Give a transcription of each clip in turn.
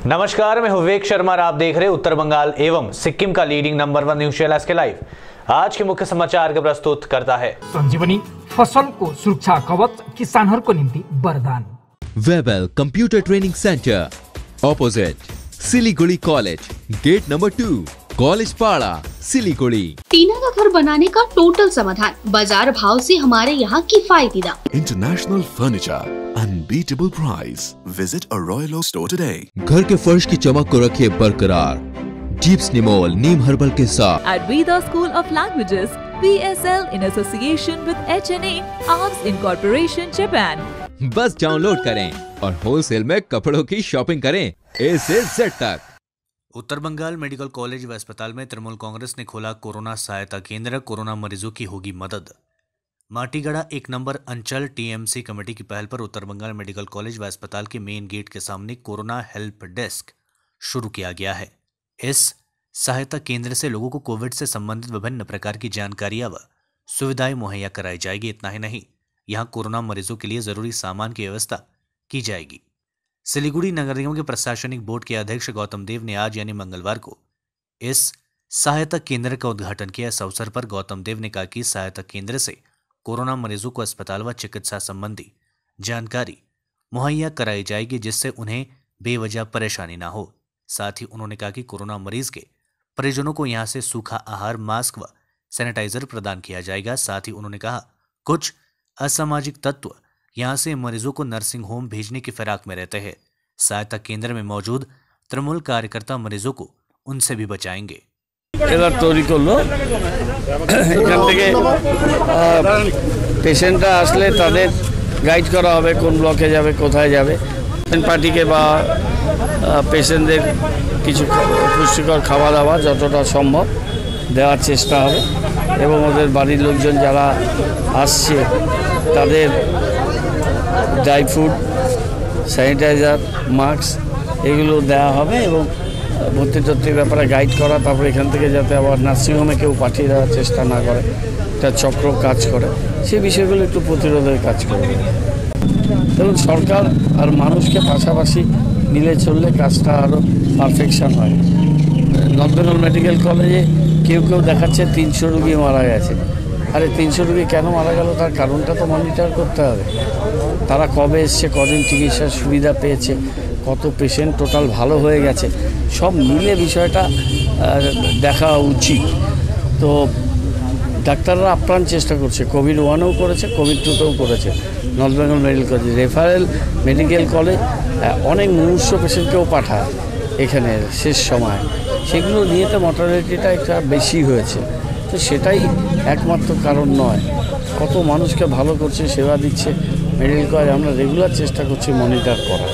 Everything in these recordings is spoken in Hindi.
नमस्कार, मैं विवेक शर्मा और आप देख रहे हैं उत्तर बंगाल एवं सिक्किम का leading number 1 news channel SK live. आज के मुख्य समाचार को प्रस्तुत करता है संजीवनी फसल को सुरक्षा कवच किसानहरूको निम्ति वरदान। Webel computer training centre opposite Siliguri college, gate number 2, college Para, Siliguri. टीना का घर बनाने का टोटल समाधान, बाजार भाव से हमारे यहाँ किफायती दाम। International furniture, unbeatable price. Visit a royal oak store today. घर के फर्श की चमक को रखिए बरकरार जीप्स निमोल नीम हर्बल के साथ। At Veda School of Languages, PSL in association with HNA, Arms Incorporation, Japan। बस डाउनलोड करें और होलसेल में कपड़ों की शॉपिंग करें A से Z तक। उत्तर बंगाल मेडिकल कॉलेज व अस्पताल में तृणमूल कांग्रेस ने खोला कोरोना सहायता केंद्र, कोरोना मरीजों की होगी मदद। माटीगढ़ा 1 नंबर अंचल TMC कमेटी की पहल पर उत्तर बंगाल मेडिकल कॉलेज व अस्पताल के मेन गेट के सामने कोरोना हेल्प डेस्क शुरू किया गया है। इस सहायता केंद्र से लोगों को कोविड से संबंधित विभिन्न प्रकार की जानकारियां व सुविधाएं मुहैया कराई जाएगी। इतना ही नहीं, यहां कोरोना मरीजों के लिए जरूरी सामान की व्यवस्था की जाएगी। सिलीगुड़ी नगर निगम के प्रशासनिक बोर्ड के अध्यक्ष गौतम देव ने आज यानी मंगलवार को इस सहायता केंद्र का उद्घाटन किया। इस अवसर पर गौतम देव ने कहा कि सहायता केंद्र से कोरोना मरीजों को अस्पताल व चिकित्सा संबंधी जानकारी मुहैया कराई जाएगी, जिससे उन्हें बेवजह परेशानी ना हो। साथ ही उन्होंने कहा कि कोरोना मरीज के परिजनों को यहां से सूखा आहार, मास्क व सैनिटाइजर प्रदान किया जाएगा। साथ ही उन्होंने कहा कुछ असामाजिक तत्व यहां से मरीजों को नर्सिंग होम भेजने की फिराक में रहते हैं। सहायता केंद्र में मौजूद तृणमूल कार्यकर्ता मरीजों को उनसे भी बचाएंगे। तैরি করলো এখান থেকে পেশেন্টরা আসলে তাদের গাইড করা হবে কোন ব্লকে যাবে, কোথায় যাবে। পার্টিকে বা পেশেন্টদের কিছু পুষ্টিকর খাওয়া দাওয়া যতটা সম্ভব দেওয়ার চেষ্টা হবে এবং ওদের বাড়ির লোকজন যারা আসছে তাদের ড্রাই ফ্রুট, স্যানিটাইজার, মাস্ক এগুলো দেওয়া হবে এবং ভর্তি টর্তির ব্যাপারে গাইড করা। তারপরে এখান থেকে যাতে আবার নার্সিংহোমে কেউ পাঠিয়ে দেওয়ার চেষ্টা না করে, একটা চক্র কাজ করে, সেই বিষয়গুলো একটু প্রতিরোধের কাজ করবে। দেখুন, সরকার আর মানুষকে পাশাপাশি মিলে চললে কাজটা আরও পারফেকশন হয়। নর্থ বেঙ্গল মেডিকেল কলেজে কেউ দেখাচ্ছে 300 রুগী মারা গেছে। আরে 300 রুগী কেন মারা গেল তার কারণটা তো মনিটর করতে হবে। তারা কবে এসছে, কদিন চিকিৎসার সুবিধা পেয়েছে, কত পেশেন্ট টোটাল ভালো হয়ে গেছে, সব মিলে বিষয়টা দেখা উচিত। তো ডাক্তাররা আপ্রাণ চেষ্টা করছে, কোভিড 1-এও করেছে, কোভিড 2-তেও করেছে। North Bengal medical college, referral medical college অনেক মুমূর্ষ পেশেন্টকেও পাঠায় এখানে শেষ সময়, সেগুলো নিয়ে তো মর্টালিটিটা একটা বেশি হয়েছে। তো সেটাই একমাত্র কারণ নয়, কত মানুষকে ভালো করছে, সেবা দিচ্ছে মেডিকেল কলেজ। আমরা রেগুলার চেষ্টা করছি মনিটর করার।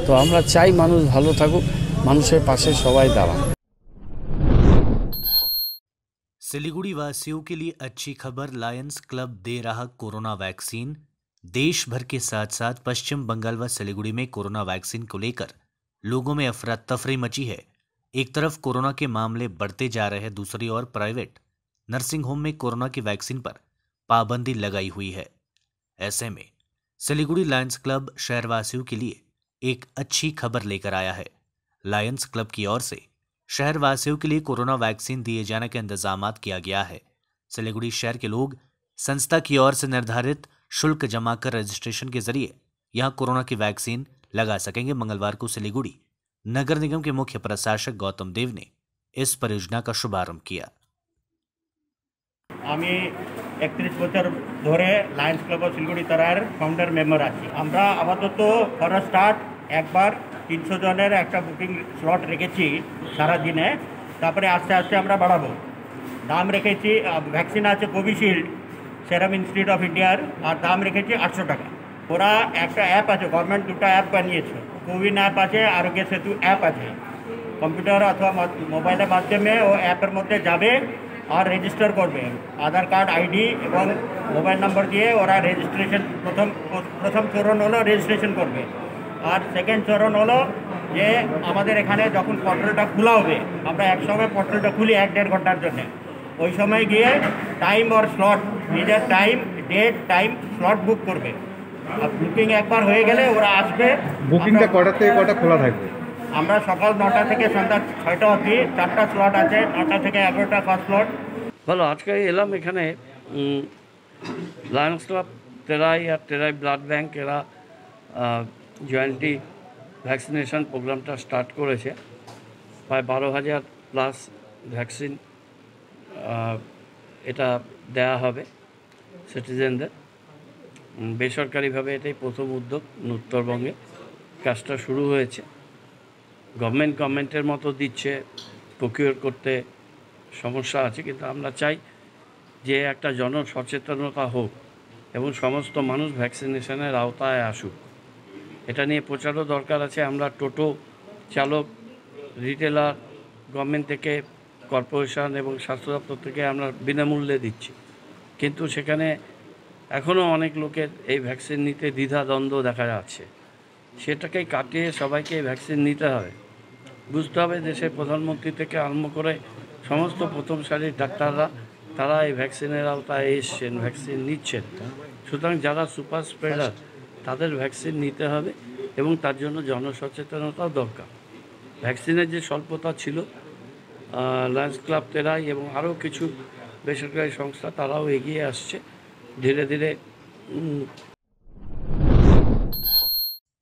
তো আমরা চাই মানুষ ভালো থাকুক, মানুষের পাশে সবাই দাঁড়ান। सिलीगुड़ी वासियों के लिए अच्छी खबर, लायंस क्लब दे रहा कोरोना वैक्सीन। देश भर के साथ साथ पश्चिम बंगाल व सिलीगुड़ी में कोरोना वैक्सीन को लेकर लोगों में अफरा तफरी मची है। एक तरफ कोरोना के मामले बढ़ते जा रहे हैं, दूसरी ओर प्राइवेट नर्सिंग होम में कोरोना की वैक्सीन पर पाबंदी लगाई हुई है। ऐसे में सिलीगुड़ी लायंस क्लब शहरवासियों के लिए एक अच्छी खबर लेकर आया है। लायंस क्लब की ओर से शहरवासियों के लिए कोरोना वैक्सीन दिए जाने का इंतजामात किया गया है। सिलीगुड़ी शहर के लोग संस्था की ओर से निर्धारित शुल्क जमा कर रजिस्ट्रेशन के जरिए यहां कोरोना की वैक्सीन लगा सकेंगे। मंगलवार को सिलीगुड़ी नगर निगम के मुख्य प्रशासक गौतम देव ने इस परियोजना का शुभारंभ किया। আমি 31 বছর ধরে লায়ন্স ক্লাব অফ শিলিগুড়ি তারার ফাউন্ডার মেম্বার আছি। আমরা আপাতত ফর স্টার্ট একবার 300 জনের একটা বুকিং স্লট রেখেছি সারা দিনে, তারপরে আস্তে আস্তে আমরা বাড়াবো। দাম রেখেছি, ভ্যাকসিন আছে কোভিশিল্ড সেরাম ইনস্টিটিউট অফ ইন্ডিয়ার, আর দাম রেখেছি 800 টাকা। ওরা একটা অ্যাপ আছে, গভর্নমেন্ট 2টা অ্যাপ বানিয়েছে, কোভিন অ্যাপ আছে, আরোগ্য সেতু অ্যাপ আছে। কম্পিউটার অথবা মোবাইলের মাধ্যমে ও অ্যাপের মধ্যে যাবে আর রেজিস্টার করবে। আধার কার্ড, আইডি এবং মোবাইল নম্বর দিয়ে ওরা রেজিস্ট্রেশন প্রথম চরণ হলো রেজিস্ট্রেশন করবে। আর সেকেন্ড চরণ হলো যে আমাদের এখানে যখন পোর্টালটা খোলা হবে, আমরা একসময় পোর্টালটা খুলি 1-1.5 ঘন্টার জন্য। ওই সময় গিয়ে টাইম আর স্লট, নিজের time, date, time, slot book করবে। বুকিং একবার হয়ে গেলে ওরা আসবে। বুকিংটা কটা থেকে কটা খোলা থাকবে? আমরা সকাল 9টা থেকে সন্ধ্যা 6টা অবধি 4টা স্লট আছে, 9টা থেকে 11টা ফার্স্ট স্লট। ভালো, আজকে এলাম এখানে লায়ন্স ক্লাব তেরাই আর তেরাই ব্লাড ব্যাংক এরা জয়েন্টলি ভ্যাকসিনেশন প্রোগ্রামটা স্টার্ট করেছে। প্রায় 12,000 প্লাস ভ্যাকসিন এটা দেয়া হবে সিটিজেনদের। বেসরকারিভাবে এটাই প্রথম উদ্যোগ উত্তরবঙ্গে। কাজটা শুরু হয়েছে, গভর্নমেন্টের মতো দিচ্ছে, প্রকিউর করতে সমস্যা আছে, কিন্তু আমরা চাই যে একটা জনসচেতনতা হোক এবং সমস্ত মানুষ ভ্যাকসিনেশনের আওতায় আসুক। এটা নিয়ে প্রচারও দরকার আছে। আমরা টোটো চালক, রিটেলার, গভর্নমেন্ট থেকে, কর্পোরেশন এবং স্বাস্থ্য দপ্তর থেকে আমরা বিনামূল্যে দিচ্ছি, কিন্তু সেখানে এখনও অনেক লোকের এই ভ্যাকসিন নিতে দ্বিধাদ্বন্দ্ব দেখা যাচ্ছে। সেটাকেই কাটিয়ে সবাইকে ভ্যাকসিন নিতে হবে। বুঝতে হবে দেশের প্রধানমন্ত্রী থেকে আরম্ভ করে সমস্ত প্রথম সারির ডাক্তাররা তারা এই ভ্যাকসিনের আওতায় এসছেন, ভ্যাকসিন নিচ্ছেন। সুতরাং যারা সুপার স্প্রেডার তাদের ভ্যাকসিন নিতে হবে এবং তার জন্য জনসচেতনতাও দরকার। ভ্যাকসিনের যে স্বল্পতা ছিল, লায়ন্স ক্লাব তেরাই এবং আরও কিছু বেসরকারি সংস্থা তারাও এগিয়ে আসছে धीरे धीरे।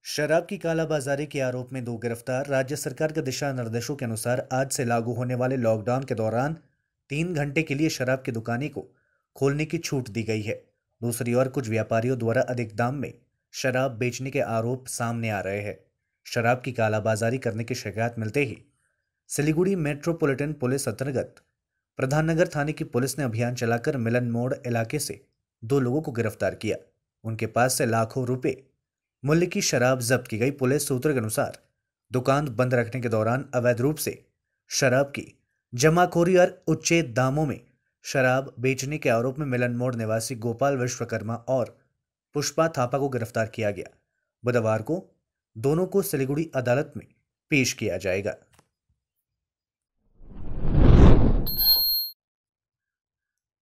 शराब की कालाबाजारी के आरोप में 2 गिरफ्तार। राज्य सरकार के दिशा निर्देशों के अनुसार आज से लागू होने वाले लॉकडाउन के दौरान 3 घंटे के लिए शराब की दुकानें को खोलने की छूट दी गई है। दूसरी ओर कुछ व्यापारियों द्वारा अधिक दाम में शराब बेचने के आरोप सामने आ रहे हैं। शराब की कालाबाजारी करने की शिकायत मिलते ही सिलीगुड़ी मेट्रोपॉलिटन पुलिस अंतर्गत प्रधाननगर थाने की पुलिस ने अभियान चलाकर मिलन मोड़ इलाके से 2 लोगों को गिरफ्तार किया। उनके पास से लाखों रुपए मूल्य की शराब जब्त की गई। पुलिस सूत्रों के अनुसार दुकान बंद रखने के दौरान अवैध रूप से शराब की जमाखोरी और उच्च दामों में शराब बेचने के आरोप में मिलन मोड़ निवासी गोपाल विश्वकर्मा और पुष्पा थापा को गिरफ्तार किया गया। बुधवार को दोनों को सिलीगुड़ी अदालत में पेश किया जाएगा।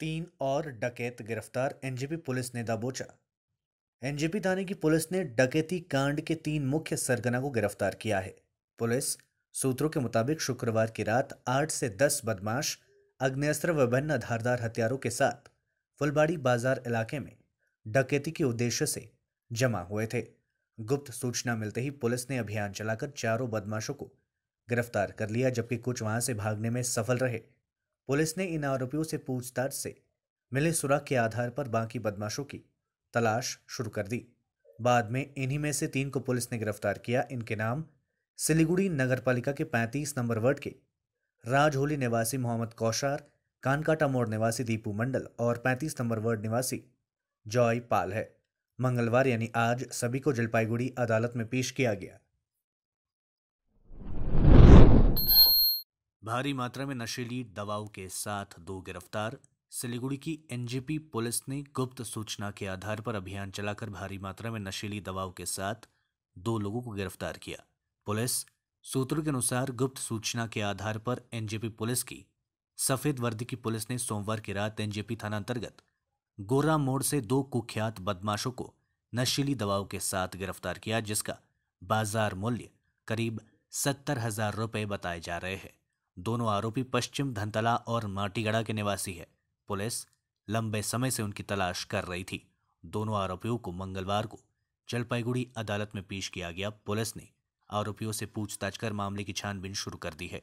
तीन और डकैत गिरफ्तार। एनजेपी पुलिस ने दबोचा। एनजेपी थाने की पुलिस ने डकैती कांड के 3 मुख्य सरगना को गिरफ्तार किया है। पुलिस सूत्रों के मुताबिक शुक्रवार की रात 8 से 10 बदमाश अग्नेस्त्र विभिन्न धारदार हथियारों के साथ फुलबाड़ी बाजार इलाके में डकैती के उद्देश्य से जमा हुए थे। गुप्त सूचना मिलते ही पुलिस ने अभियान चलाकर 4 बदमाशों को गिरफ्तार कर लिया, जबकि कुछ वहां से भागने में सफल रहे। पुलिस ने इन आरोपियों से पूछताछ से मिले सुराग के आधार पर बाकी बदमाशों की तलाश शुरू कर दी। बाद में इन्हीं में से 3 को पुलिस ने गिरफ्तार किया। इनके नाम सिलीगुड़ी नगरपालिका के 35 नंबर वार्ड के राजहोली निवासी मोहम्मद कौशार, कानकाटा मोड़ निवासी दीपू मंडल और 35 नंबर वार्ड निवासी जॉय पाल है। मंगलवार यानी आज सभी को जलपाईगुड़ी अदालत में पेश किया गया। भारी मात्रा में नशीली दवाओं के साथ 2 गिरफ्तार। सिलीगुड़ी की एनजेपी पुलिस ने गुप्त सूचना के आधार पर अभियान चलाकर भारी मात्रा में नशीली दवाओं के साथ 2 लोगों को गिरफ्तार किया। पुलिस सूत्रों के अनुसार गुप्त सूचना के आधार पर एनजेपी पुलिस की सफेद वर्दी की पुलिस ने सोमवार की रात एनजेपी थाना अंतर्गत गोरा मोड़ से 2 कुख्यात बदमाशों को नशीली दवाओं के साथ गिरफ्तार किया, जिसका बाजार मूल्य करीब 70,000 रुपए बताए जा रहे हैं। दोनों आरोपी पश्चिम धनतला और माटीगढ़ा के निवासी है। पुलिस लंबे समय से उनकी तलाश कर रही थी। दोनों आरोपियों को मंगलवार को जलपाईगुड़ी अदालत में पेश किया गया। पुलिस ने आरोपियों से पूछताछ कर मामले की छानबीन शुरू कर दी है।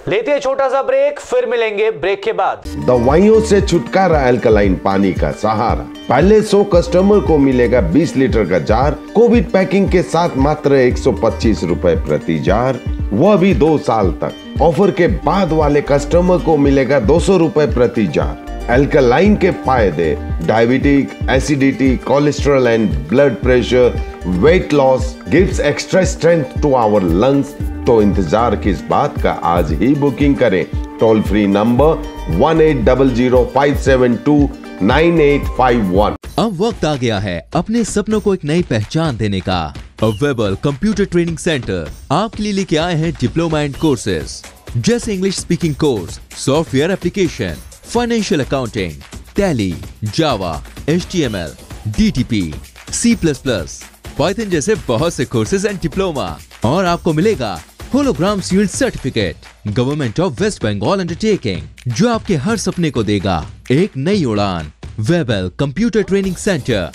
लेते हैं छोटा सा ब्रेक, फिर मिलेंगे ब्रेक के बाद। दवाइयों से छुटकारा, अल्कलाइन पानी का सहारा। पहले 100 कस्टमर को मिलेगा 20 लीटर का जार, कोविड पैकिंग के साथ मात्र 125 रुपए प्रति जार, वह भी 2 साल तक। ऑफर के बाद वाले कस्टमर को मिलेगा 200 रुपए प्रति जार। अल्कलाइन के फायदे: diabetic, acidity, cholesterol and blood pressure, weight loss, gives extra strength to our lungs. तो इंतजार किस बात का, आज ही बुकिंग करें। Toll free number 180057299851। अब वक्त आ गया है अपने सपनों को एक नई पहचान देने का। अवेबल कंप्यूटर ट्रेनिंग सेंटर आपके लिए लेके आए हैं डिप्लोमा एंड कोर्सेज जैसे English speaking course, software application, financial accounting, Tally, Java, HTML, DTP, C++, Python जैसे बहुत से कोर्सेज एंड डिप्लोमा। और आपको मिलेगा hologram sealed certificate government of West Bengal undertaking, जो आपके हर सपने को देगा एक नई उड़ान। Webel computer training centre,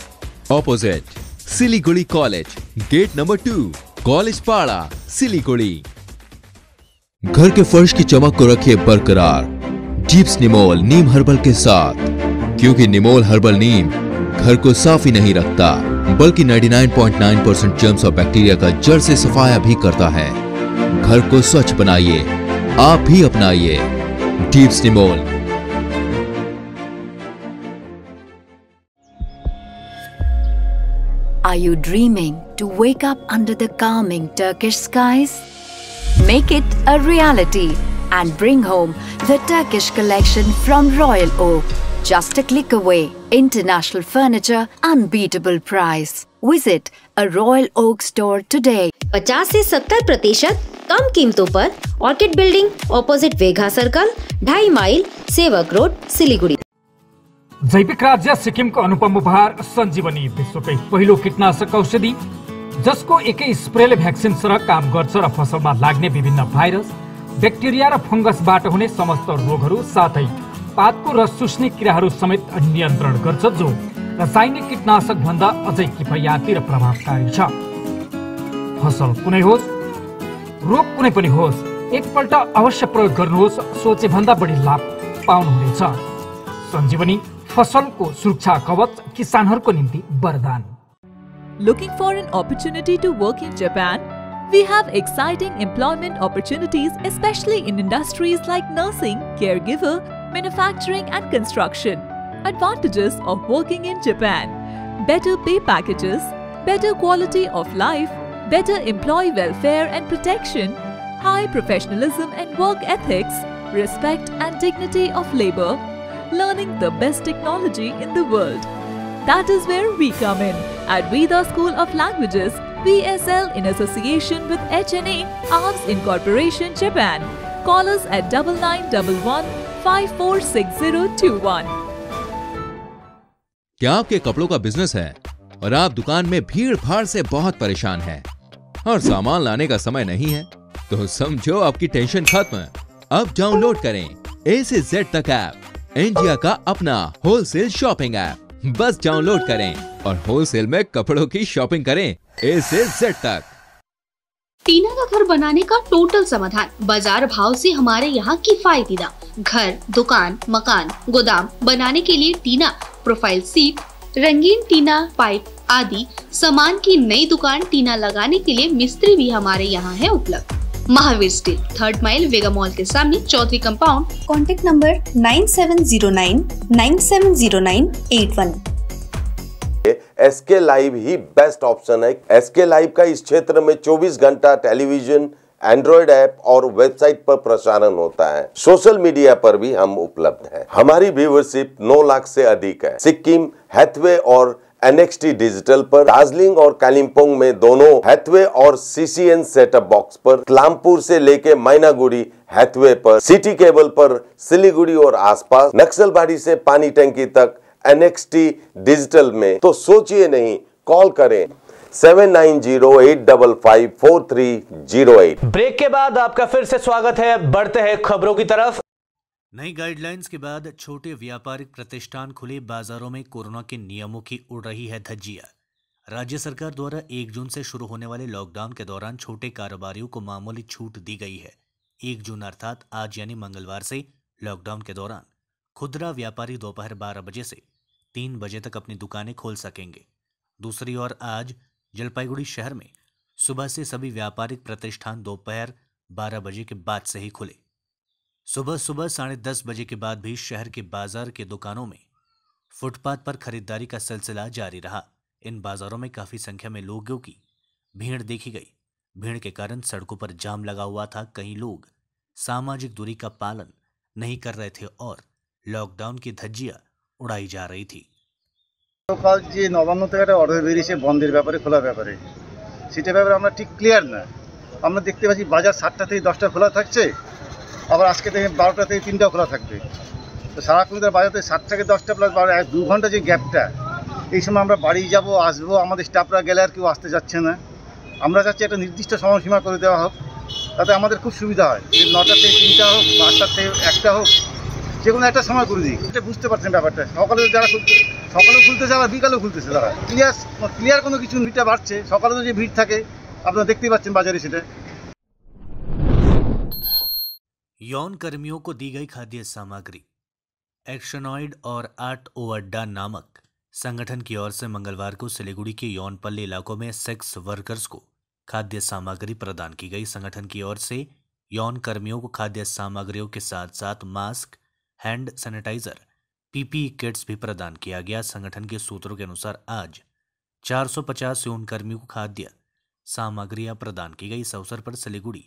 opposite Siliguri college, gate number 2, college Para, Siliguri. घर के फर्श की चमक को रखिए बरकरार जीप्स निमोल नीम हर्बल के साथ, क्योंकि निमोल हर्बल नीम घर को साफ ही नहीं रखता बल्कि 99.9% जर्म्स और बैक्टीरिया का जड़ से सफाया भी करता है। घर को स्वच्छ बनाइए, आप भी अपनाइए jeeps Nimol. Are you dreaming to wake up under the calming Turkish skies? Make it a reality and bring home the Turkish collection from Royal Oak. Just a click away. International furniture, unbeatable price. Visit a Royal Oak store today. 50 से 70% कम कीमतों पर Orchid building, opposite Vega circle, 2.5 mile, Sevoke road, Siliguri. जैविक राज्य सिक्किमको अनुपम उपहार सञ्जीवनी, विश्वकै पहिलो कीटनाशक औषधि जसको एकै स्प्रेले भ्याक्सिन सर काम गर्छ र फसलमा लाग्ने विभिन्न भाइरस, ब्याक्टेरिया र फंगसबाट हुने समस्त रोगहरू साथै पातको रस चुस्ने किराहरू समेत नियन्त्रण गर्छ, जो रासायनिक कीटनाशक भन्दा अझै किफायती र प्रभावकारी छ। फसल कुनै होस्, रोग कुनै पनि होस्, एकपल्ट अवश्य प्रयोग गर्नुहोस्, सोचे भन्दा बढी लाभ पाउनुहुनेछ। सञ्जीवनी फसलको सुरक्षा कवच, किसानहरूको निम्ति वरदान। Looking for an opportunity to work in Japan? We have exciting employment opportunities, especially in industries like nursing, caregiver, manufacturing and construction. Advantages of working in Japan: better pay packages, better quality of life, better employee welfare and protection, high professionalism and work ethics, respect and dignity of labor, learning the best technology in the world. That is where we come in at Veda School of Languages, VSL, in association with HNA, ARMS Incorporation, Japan. Call us at 9911 546021. क्या आपके कपड़ों का बिजनेस है और आप दुकान में भीड़ भाड़ से बहुत परेशान हैं और सामान लाने का समय नहीं है? तो समझो आपकी टेंशन खत्म। अब डाउनलोड करें A से Z तक ऐप, इंडिया का अपना होलसेल शॉपिंग ऐप। बस डाउनलोड करें और होलसेल में कपड़ों की शॉपिंग करें A से Z तक। टीना का घर बनाने का टोटल समाधान, बाजार भाव से हमारे यहाँ किफायती दाम। घर, दुकान, मकान, गोदाम बनाने के लिए टीना, प्रोफाइल सीट, रंगीन टीना, पाइप आदि सामान की नई दुकान टीना लगाने के लिए मिस्त्री भी हमारे यहाँ है उपलब्ध। Mahavir steel, 3rd mile, Vega mall के सामने, Chaudhary compound. Contact number 9709 970981। SK live ही बेस्ट ऑप्शन है। एसके लाइव का इस क्षेत्र में 24 घंटा टेलीविजन, एंड्रॉइड ऐप और वेबसाइट पर प्रसारण होता है। सोशल मीडिया पर भी हम उपलब्ध हैं। हमारी व्यूवरशिप 9 लाख से अधिक है। सिक्किम, हैथवे और NXT डिजिटल पर, दार्जिलिंग और कालिम्पोंग में दोनों हैथवे और CCN सेटअप बॉक्स पर, क्लामपुर से लेके मैनागुड़ी हैथवे पर, सिटी केबल पर, सिलीगुड़ी और आसपास, नक्सलबाड़ी से पानी टंकी तक NXT डिजिटल में। तो सोचिए नहीं, कॉल करें 7908554308। ब्रेक के बाद आपका फिर से स्वागत है। बढ़ते हैं खबरों की तरफ। नई गाइडलाइंस के बाद छोटे व्यापारिक प्रतिष्ठान खुले, बाजारों में कोरोना के नियमों की उड़ रही है धज्जियां। राज्य सरकार द्वारा 1 जून से शुरू होने वाले लॉकडाउन के दौरान छोटे कारोबारियों को मामूली छूट दी गई है। 1 जून अर्थात आज यानी मंगलवार से लॉकडाउन के दौरान खुदरा व्यापारी दोपहर 12 बजे से 3 बजे तक अपनी दुकानें खोल सकेंगे। दूसरी ओर आज जलपाईगुड़ी शहर में सुबह से सभी व्यापारिक प्रतिष्ठान दोपहर 12 बजे के बाद से ही खुले। सुबह 10:30 बजे के बाद भी शहर के बाजार के दुकानों में फुटपाथ पर खरीदारी का सिलसिला जारी रहा। इन बाजारों में काफी संख्या में लोगों की भीड़ देखी गई। भीड़ के कारण सड़कों पर जाम लगा हुआ था। कई लोग सामाजिक दूरी का पालन नहीं कर रहे थे और लॉकडाउन की धज्जियां उड़ाई जा रही थी। কাল যে নবান্ন থেকে একটা অর্ডার বেরিয়েছে বন্ধের ব্যাপারে, খোলা ব্যাপারে, সেটা ব্যাপারে আমরা ঠিক ক্লিয়ার না। আমরা দেখতে পাচ্ছি বাজার 7টা থেকে 10টা খোলা থাকছে, আবার আজকে থেকে 12টা থেকে 3টা খোলা থাকবে। তো সারাক্ষণ বাজার থেকে 7 থেকে 10টা প্লাস 2 ঘন্টা যে গ্যাপটা, এই সময় আমরা বাড়ি যাব আসবো, আমাদের স্টাফরা গেলে আর কেউ আসতে যাচ্ছে না। আমরা চাচ্ছি একটা নির্দিষ্ট সময়সীমা করে দেওয়া হোক, তাতে আমাদের খুব সুবিধা হয়। 9টা থেকে 3টা হোক, 8টা থেকে 1টা হোক, যে কোনো একটা সময় করে দিই। এটা বুঝতে পারছেন ব্যাপারটা। সকালেও খুলতেছে, আবার বিকালেও খুলতেছে তারা। ক্লিয়ার কোনো কিছু ভিড়টা বাড়ছে। সকালে তো যে ভিড় থাকে আপনারা দেখতেই পাচ্ছেন বাজারে সেটা। यौन कर्मियों को दी गई खाद्य सामग्री। एक्शनॉइड और आर्ट ओ अड्डा नामक संगठन की ओर से मंगलवार को सिलीगुड़ी के यौनपल्ली इलाकों में सेक्स वर्कर्स को खाद्य सामग्री प्रदान की गई। संगठन की ओर से यौन कर्मियों को खाद्य सामग्रियों के साथ साथ mask, hand sanitiser, PPE kits भी प्रदान किया गया। संगठन के सूत्रों के अनुसार आज 450 यौन कर्मियों को खाद्य सामग्रियां प्रदान की गई। इस अवसर पर सिलीगुड़ी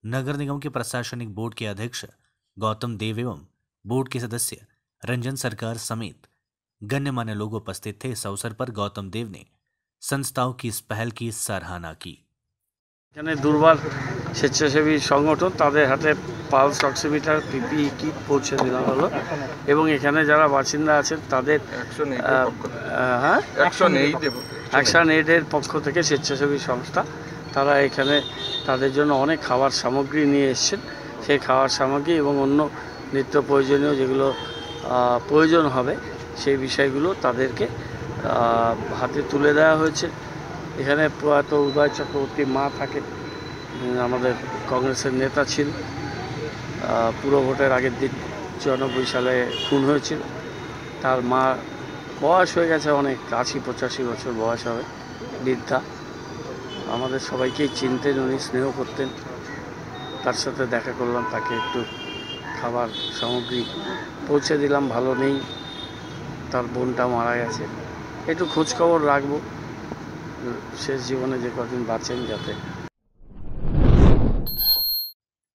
नगर निगम के प्रशासनिक बोर्ड के अध्यक्ष गौतम देव एवं बोर्ड के सदस्य रंजन सरकार समेत गण्यमान्य लोग उपस्थित थे। इस अवसर पर गौतम देव ने संस्थाओं की इस पहल की सराहना की। দুর্বল স্বেচ্ছাসেবী সংগঠন তাদের হাতে পালস অক্সিমিটার, পিপিই কিট পৌঁছে দেওয়া হলো এবং এখানে যারা বাসিন্দা আছেন তাদের অ্যাকশন এইডের পক্ষ থেকে স্বেচ্ছাসেবী সংস্থা তারা এখানে তাদের জন্য অনেক খাবার সামগ্রী নিয়ে এসেছেন। সেই খাবার সামগ্রী এবং অন্য নিত্য প্রয়োজনীয় যেগুলো প্রয়োজন হবে সেই বিষয়গুলো তাদেরকে হাতে তুলে দেওয়া হয়েছে। এখানে প্রয়াত উদয় চক্রবর্তী মা থাকে, আমাদের কংগ্রেসের নেতা ছিল, পুরো ভোটের আগের দিন 94 সালে খুন হয়েছিল। তার মা বয়স হয়ে গেছে অনেক, 80-85 বছর বয়স হবে, বৃদ্ধা। আমাদের সবাইকেই চিনতেন, উনি স্নেহ করতেন। তার সাথে দেখা করলাম, তাকে একটু খাবার সামগ্রী পৌঁছে দিলাম। ভালো নেই, তার বোনটা মারা গেছে, একটু খোঁজখবর রাখবো शेष जीवन जो कदिन बाँचें जाते।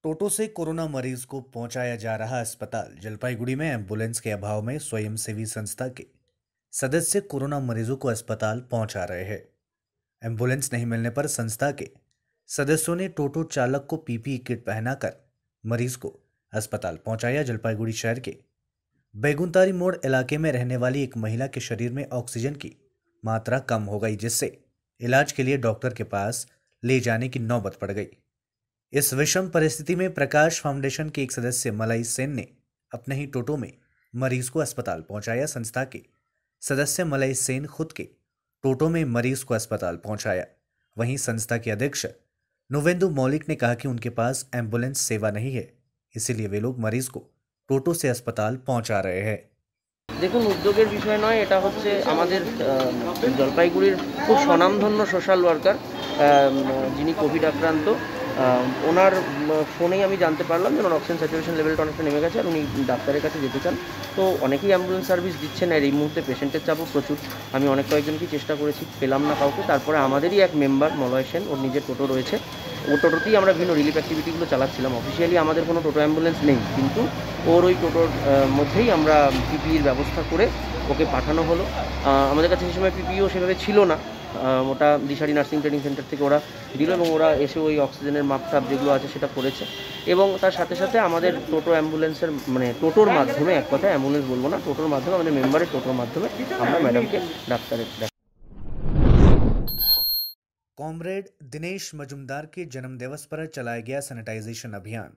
टोटो से कोरोना मरीज को पहुंचाया जा रहा अस्पताल। जलपाईगुड़ी में एम्बुलेंस के अभाव में स्वयंसेवी संस्था के सदस्य कोरोना मरीजों को अस्पताल पहुंचा रहे हैं। एम्बुलेंस नहीं मिलने पर संस्था के सदस्यों ने टोटो चालक को पीपीई किट पहनाकर मरीज को अस्पताल पहुंचाया। जलपाईगुड़ी शहर के बैगुनतारी मोड़ इलाके में रहने वाली एक महिला के शरीर में ऑक्सीजन की मात्रा कम हो गई, जिससे इलाज के लिए डॉक्टर के पास ले जाने की नौबत पड़ गई। इस विषम परिस्थिति में प्रकाश फाउंडेशन के एक सदस्य मलाई सेन ने अपने ही टोटो में मरीज को अस्पताल पहुंचाया। संस्था के सदस्य मलाई सेन खुद के टोटो में मरीज को अस्पताल पहुंचाया। वहीं संस्था के अध्यक्ष नुवेंदु मौलिक ने कहा कि उनके पास एम्बुलेंस सेवा नहीं है, इसीलिए वे लोग मरीज को टोटो से अस्पताल पहुंचा रहे हैं। দেখুন, উদ্যোগের বিষয় নয়, এটা হচ্ছে আমাদের জলপাইগুড়ির খুব স্বনামধন্য সোশ্যাল ওয়ার্কার যিনি কোভিড আক্রান্ত, ওনার ফোনেই আমি জানতে পারলাম যে ওনার অক্সিজেন স্যাচুরেশন লেভেলটা অনেকটা নেমে গেছে আর উনি ডাক্তারের কাছে যেতে চান। তো অনেকেই অ্যাম্বুলেন্স সার্ভিস দিচ্ছেন আর এই মুহূর্তে পেশেন্টের চাপও প্রচুর। আমি অনেক কয়েকজনকেই চেষ্টা করেছি, পেলাম না কাউকে। তারপরে আমাদেরই এক মেম্বার মলয় সেন, ওর নিজের টোটো রয়েছে, ও টোটোতেই আমরা বিভিন্ন রিলিফ অ্যাক্টিভিটিগুলো চালাচ্ছিলাম। অফিসিয়ালি আমাদের কোনো টোটো অ্যাম্বুলেন্স নেই, কিন্তু ওর ওই টোটোর মধ্যেই আমরা পিপিইর ব্যবস্থা করে ওকে পাঠানো হলো। আমাদের কাছে সেই সময় পিপিইও সেভাবে ছিল না, ওটা দিশারি নার্সিং ট্রেনিং সেন্টার থেকে ওরা দিল এবং ওরা এসে ওই অক্সিজেনের মাপটাপ যেগুলো আছে সেটা করেছে। এবং তার সাথে সাথে আমাদের টোটো অ্যাম্বুলেন্সের মানে টোটোর মাধ্যমে, এক কথা অ্যাম্বুলেন্স বলবো না, টোটোর মাধ্যমে আমাদের মেম্বারের টোটোর মাধ্যমে আমরা ম্যাডামকে ডাক্তারের कॉमरेड दिनेश मजुमदार के जन्मदिवस पर चलाया गया सैनिटाइजेशन अभियान।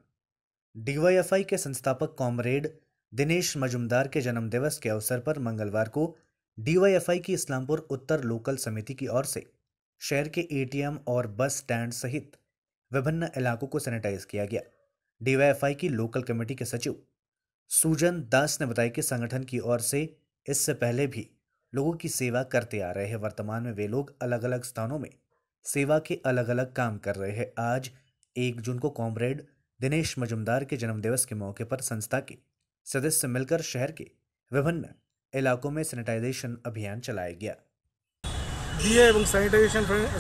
डीवाईएफआई के संस्थापक कॉमरेड दिनेश मजुमदार के जन्मदिवस के अवसर पर मंगलवार को डीवाईएफआई की इस्लामपुर उत्तर लोकल समिति की ओर से शहर के एटीएम और बस स्टैंड सहित विभिन्न इलाकों को सैनिटाइज किया गया। डीवाईएफआई की लोकल कमेटी के सचिव सुजन दास ने बताया कि संगठन की ओर से इससे पहले भी लोगों की सेवा करते आ रहे हैं। वर्तमान में वे लोग अलग अलग स्थानों में सेवा के अलग अलग काम कर रहे हैं। आज 1 जून को कॉमरेड दिनेश मजुमदार के जन्मदिवस के मौके पर संस्था के सदस्य मिलकर शहर के विभिन्न इलाकों में सैनिटाइजेशन अभियान चलाया गया। দিয়ে এবং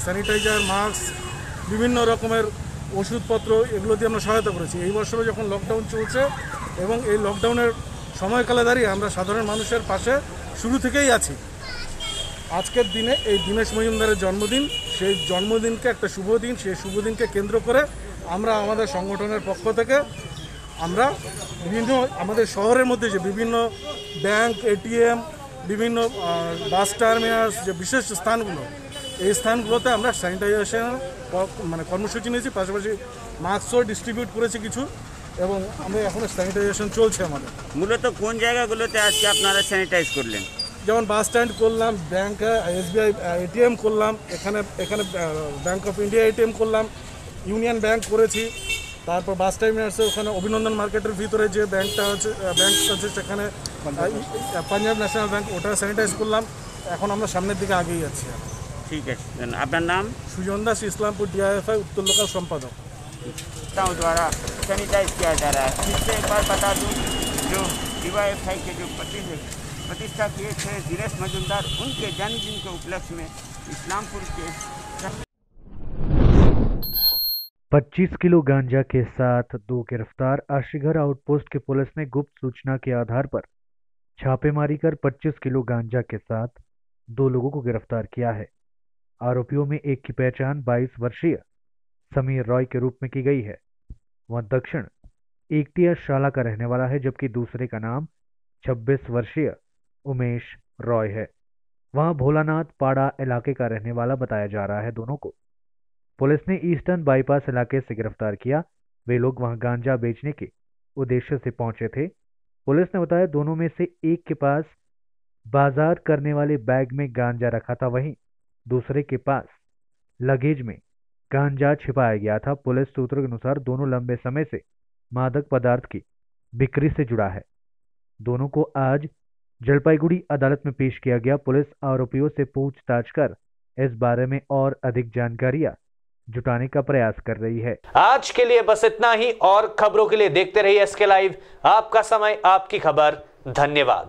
স্যানিটাইজার, মাস্ক, বিভিন্ন রকমের ওষুধপত্র এগুলো দিয়ে আমরা সহায়তা করেছি। এই বছরে যখন লকডাউন চলছে এবং এই লকডাউনের সময়কালে দাঁড়িয়ে আমরা সাধারণ মানুষের পাশে শুরু থেকেই আছি। আজকের দিনে এই দীনেশ মজুমদারের জন্মদিন, সেই জন্মদিনকে একটা শুভ দিন, সেই শুভ দিনকে কেন্দ্র করে আমরা আমাদের সংগঠনের পক্ষ থেকে আমরা বিভিন্ন আমাদের শহরের মধ্যে যে বিভিন্ন ব্যাংক, এটিএম, বিভিন্ন বাস টার্মিনাস, যে বিশেষ স্থানগুলো, এই স্থানগুলোতে আমরা স্যানিটাইজেশন মানে কর্মসূচি নিয়েছি, পাশাপাশি মাস্কও ডিস্ট্রিবিউট করেছি কিছু, এবং আমরা এখন স্যানিটাইজেশন চলছে আমাদের। মূলত কোন জায়গাগুলোতে আজকে আপনারা স্যানিটাইজ করলেন? যেমন বাস স্ট্যান্ড করলাম, ব্যাংক, SBI ATM করলাম, এখানে ব্যাংক অফ ইন্ডিয়া ATM করলাম, ইউনিয়ন ব্যাংক করেছি, তারপর বাস টার্মিনাসে ওখানে অভিনন্দন মার্কেটের ভিতরে যে ব্যাংক আছে সেখানে পাঞ্জাব ন্যাশনাল ব্যাংক, ওটা স্যানিটাইজ করলাম। এখন আমরা সামনের দিকে আগেই যাচ্ছি। ঠিক আছে, আপনার নাম? সুজন দাস, ইসলামপুর DIFI उत्तर लोकल संपादक। द्वारा सैनिटाइज किया जा रहा है। फिर से एक बार बता दूं, जो DIFI के जो प्रतिष्ठा किए थे दिनेश मजुमदार, उनके जन्मदिन के उपलक्ष्य में इस्लामपुर के 25 किलो गांजा के साथ 2 गिरफ्तार। आशीघर आउटपोस्ट की पुलिस ने गुप्त सूचना के आधार पर छापेमारी कर 25 किलो गांजा के साथ 2 लोगों को गिरफ्तार किया है। आरोपियों में एक की पहचान 22 वर्षीय समीर रॉय के रूप में की गई है। वह दक्षिण एकटिया शाला का रहने वाला है, जबकि दूसरे का नाम 26 वर्षीय उमेश रॉय है। वहां भोलानाथ पाड़ा इलाके का रहने वाला बताया जा रहा है। दोनों को पुलिस ने ईस्टर्न बाईपास इलाके से गिरफ्तार किया। वे लोग वहां गांजा बेचने के उद्देश्य से पहुंचे थे। पुलिस ने बताया दोनों में से एक के पास बाजार करने वाले बैग में गांजा रखा था, वहीं दूसरे के पास लगेज में गांजा छिपाया गया था। पुलिस सूत्रों के अनुसार दोनों लंबे समय से मादक पदार्थ की बिक्री से जुड़ा है। दोनों को आज जलपाईगुड़ी अदालत में पेश किया गया। पुलिस आरोपियों से पूछताछ कर इस बारे में और अधिक जानकारियां जुटाने का प्रयास कर रही है। आज के लिए बस इतना ही, और खबरों के लिए देखते रहिए SK लाइव। आपका समय, आपकी खबर। धन्यवाद।